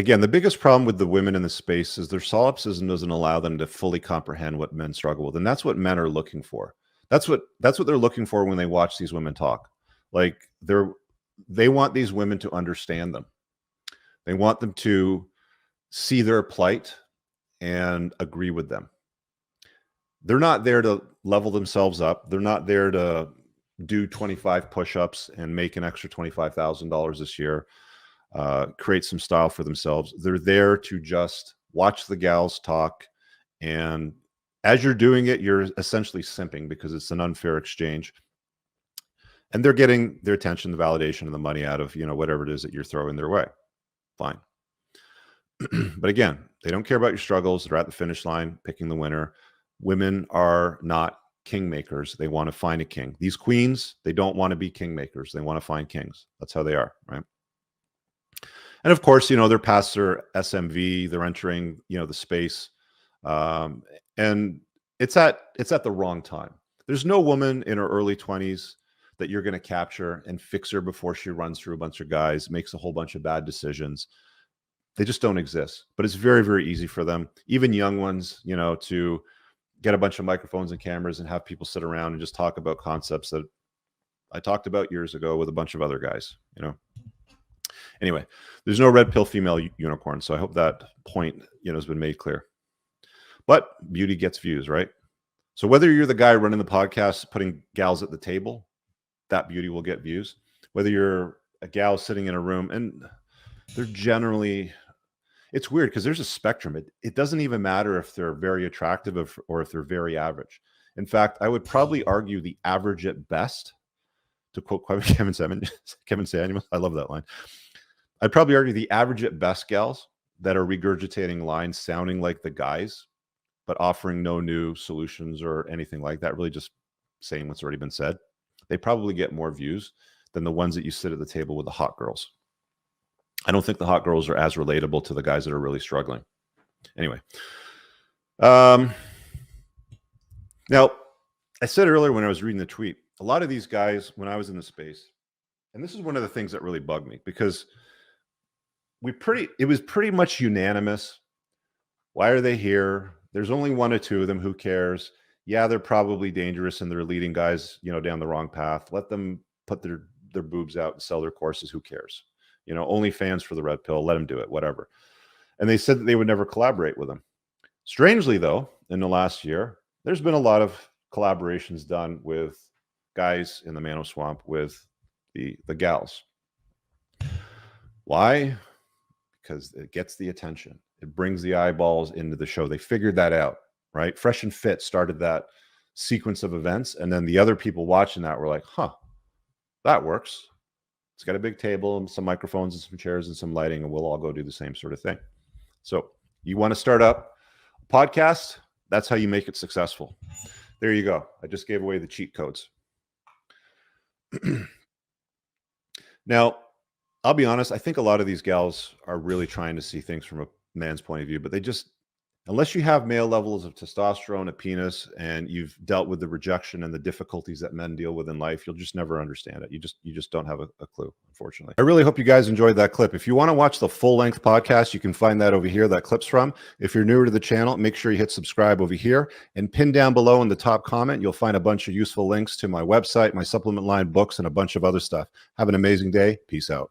again, the biggest problem with the women in the space is their solipsism doesn't allow them to fully comprehend what men struggle with, and that's what men are looking for. That's what they're looking for when they watch these women talk. Like they want these women to understand them. They want them to see their plight and agree with them. They're not there to level themselves up. They're not there to do 25 push-ups and make an extra $25,000 this year, create some style for themselves. They're there to just watch the gals talk. And as you're doing it, you're essentially simping because it's an unfair exchange. And they're getting their attention, the validation, and the money out of, whatever it is that you're throwing their way. Fine. But again, they don't care about your struggles. They're at the finish line, picking the winner. Women are not kingmakers. They want to find a king. These queens, they don't want to be kingmakers. They want to find kings. That's how they are, right? And of course, they're past their SMV. They're entering, the space. And it's at the wrong time. There's no woman in her early 20s that you're going to capture and fix her before she runs through a bunch of guys, makes a whole bunch of bad decisions. They just don't exist. But it's very, very easy for them, even young ones, to get a bunch of microphones and cameras and have people sit around and just talk about concepts that I talked about years ago with a bunch of other guys, Anyway, there's no red pill female unicorn. So I hope that point, has been made clear. But beauty gets views, right? So whether you're the guy running the podcast, putting gals at the table, that beauty will get views. Whether you're a gal sitting in a room, and they're generally, it's weird because there's a spectrum. It doesn't even matter if they're very attractive or if they're very average. In fact, I would probably argue the average at best, to quote Kevin Samuels. I love that line. I'd probably argue the average at best gals that are regurgitating lines sounding like the guys, but offering no new solutions or anything like that, really just saying what's already been said. They probably get more views than the ones that you sit at the table with the hot girls. I don't think the hot girls are as relatable to the guys that are really struggling. Anyway. Now, I said earlier when I was reading the tweet, a lot of these guys, when I was in the space, and this is one of the things that really bugged me because it was pretty much unanimous. Why are they here? There's only one or two of them. Who cares? Yeah, they're probably dangerous and they're leading guys, down the wrong path. Let them put their boobs out and sell their courses. Who cares? Only fans for the red pill. Let them do it, whatever. And they said that they would never collaborate with them. Strangely, though, in the last year, there's been a lot of collaborations done with guys in the Mano Swamp with the gals. Why? Because it gets the attention. It brings the eyeballs into the show. They figured that out, right? Fresh and Fit started that sequence of events. And then the other people watching that were like, huh, that works. It's got a big table and some microphones and some chairs and some lighting, and we'll all go do the same sort of thing. So you want to start up a podcast? That's how you make it successful. There you go. I just gave away the cheat codes. Now, I'll be honest. I think a lot of these gals are really trying to see things from a man's point of view, but they just, unless you have male levels of testosterone, a penis, and you've dealt with the rejection and the difficulties that men deal with in life, you'll just never understand it. You just don't have a clue, unfortunately. I really hope you guys enjoyed that clip. If you want to watch the full-length podcast, you can find that over here, that clip's from. If you're newer to the channel, make sure you hit subscribe over here, and pin down below in the top comment, you'll find a bunch of useful links to my website, my supplement line, books, and a bunch of other stuff. Have an amazing day. Peace out.